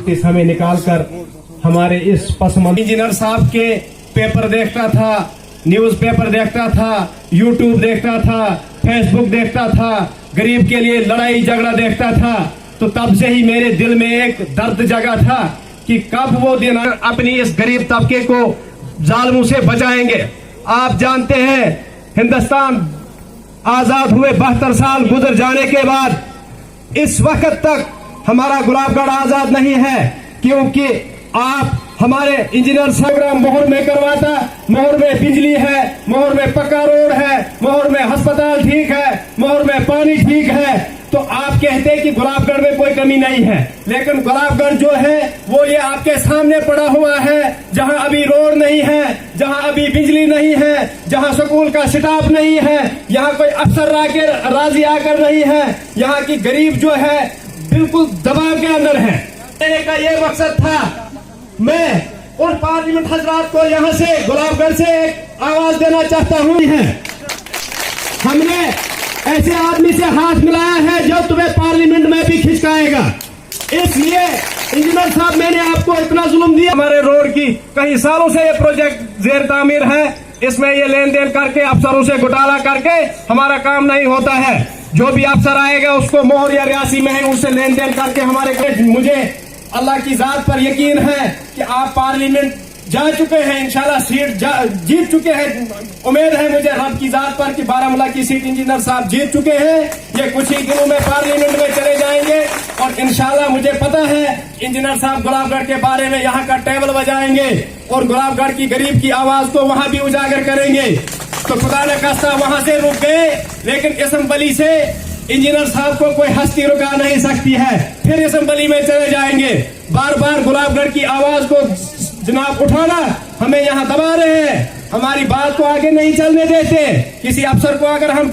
वक्त समय निकालकर हमारे इस पसमंद इंजीनियर साहब के पेपर देखता था, न्यूज पेपर देखता था, यूट्यूब देखता था, फेसबुक देखता था, गरीब के लिए लड़ाई झगड़ा देखता था, तो तब से ही मेरे दिल में एक दर्द जगा था कि कब वो दिन अपनी इस गरीब तबके को जालिमों से बचाएंगे। आप जानते हैं हिंदुस्तान आजाद हुए 72 साल गुजर जाने के बाद इस वक्त तक हमारा गुलाबगढ़ आजाद नहीं है, क्योंकि आप हमारे इंजीनियर प्रोग्राम मोहर में करवाता, मोहर में बिजली है, मोहर में पक्का रोड है, मोहर में अस्पताल ठीक है, मोहर में पानी ठीक है, तो आप कहते हैं कि गुलाबगढ़ में कोई कमी नहीं है। लेकिन गुलाबगढ़ जो है वो ये आपके सामने पड़ा हुआ है, जहां अभी रोड नहीं है, जहां अभी बिजली नहीं है, जहां स्कूल का स्टाफ नहीं है, यहाँ कोई अफसर राजी आकर नहीं है, यहाँ की गरीब जो है बिल्कुल दबाव के अंदर है। मेरे का ये मकसद था, मैं उन पार्लियामेंट हजरात को यहाँ से गुलाबगढ़ से एक आवाज देना चाहता हूँ। हमने ऐसे आदमी से हाथ मिलाया है जो तुम्हें पार्लियामेंट में भी खिंचकाएगा, इसलिए इंजीनियर साहब मैंने आपको इतना जुल्म दिया। हमारे रोड की कई सालों से ये प्रोजेक्ट जेर तामीर है, इसमें ये लेन देन करके अफसरों से घोटाला करके हमारा काम नहीं होता है। जो भी अफसर आएगा उसको मोहर या रियासी में है उनसे लेन देन करके हमारे, मुझे अल्लाह की जात पर यकीन है कि आप पार्लियामेंट जा चुके हैं, इंशाल्लाह सीट जीत चुके हैं। उम्मीद है मुझे रब की जात पर कि बारामूला की सीट इंजीनियर साहब जीत चुके हैं। ये कुछ ही दिनों में पार्लियामेंट में चले जाएंगे और इंशाल्लाह मुझे पता है इंजीनियर साहब गुलाबगढ़ के बारे में यहाँ का टेबल बजाएंगे और गुलाबगढ़ की गरीब की आवाज को वहाँ भी उजागर करेंगे। तो खुदा ने खास्ता वहाँ से रुक गए, लेकिन असम्बली से इंजीनियर साहब को कोई हस्ती रुका नहीं सकती है। फिर असम्बली में चले जाएंगे। बार बार गुलाबगढ़ की आवाज को जनाब उठाना हमें यहाँ दबा रहे हैं, हमारी बात को आगे नहीं चलने देते। किसी अफसर को अगर हम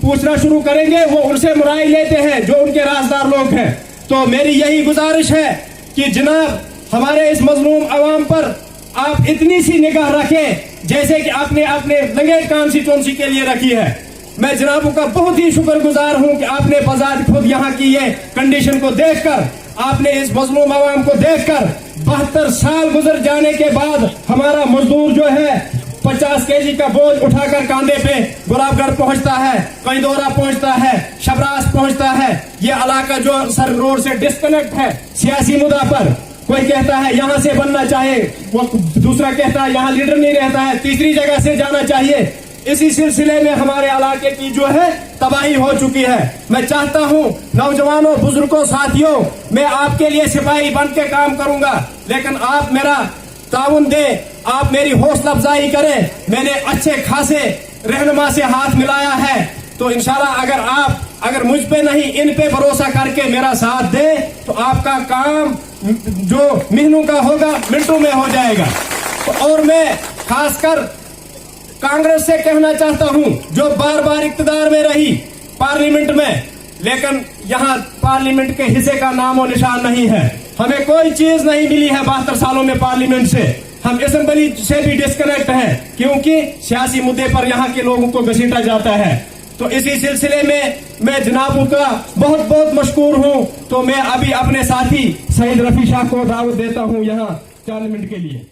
पूछना शुरू करेंगे वो उनसे मुराई लेते हैं जो उनके राजदार लोग हैं। तो मेरी यही गुजारिश है कि जनाब हमारे इस मजलूम अवाम पर आप इतनी सी निगाह रखें जैसे कि आपने अपने लंगेट कॉन्स्टिट्यूंसी के लिए रखी है। मैं जनाबों का बहुत ही शुक्रगुजार हूं कि आपने बाजार खुद यहाँ की ये कंडीशन को देखकर, आपने इस मजलूम आवाम को देखकर 72 साल गुजर जाने के बाद हमारा मजदूर जो है 50 केजी का बोझ उठाकर कांधे पे गुलाबगढ़ पहुंचता है, कंदौरा पहुंचता है, शबरास पहुंचता है। ये इलाका जो सर रोड से डिस्कनेक्ट है सियासी मुद्दा पर, कोई कहता है यहाँ से बनना चाहिए, वो दूसरा कहता है यहाँ लीडर नहीं रहता है, तीसरी जगह से जाना चाहिए। इसी सिलसिले में हमारे इलाके की जो है तबाही हो चुकी है। मैं चाहता हूं नौजवानों, बुजुर्गों, साथियों, मैं आपके लिए सिपाही बन के काम करूंगा, लेकिन आप मेरा ताउन दें, आप मेरी हौसला अफजाई करें। मैंने अच्छे खासे रहनुमा से हाथ मिलाया है, तो इंशाल्लाह अगर मुझ पे नहीं इन पे भरोसा करके मेरा साथ दे तो आपका काम जो महीनों का होगा मिनटों में हो जाएगा। तो और मैं खासकर कांग्रेस से कहना चाहता हूं जो बार बार इक्तदार में रही पार्लियामेंट में, लेकिन यहाँ पार्लियामेंट के हिस्से का नामो निशान नहीं है। हमें कोई चीज नहीं मिली है 72 सालों में पार्लियामेंट से। हम असेंबली से भी डिस्कनेक्ट हैं क्योंकि सियासी मुद्दे पर यहाँ के लोगों को घसीटा जाता है। तो इसी सिलसिले में मैं जनाबों का बहुत बहुत मशकूर हूं। तो मैं अभी अपने साथी सईद रफी शाह को दावत देता हूं यहाँ 4 मिनट के लिए।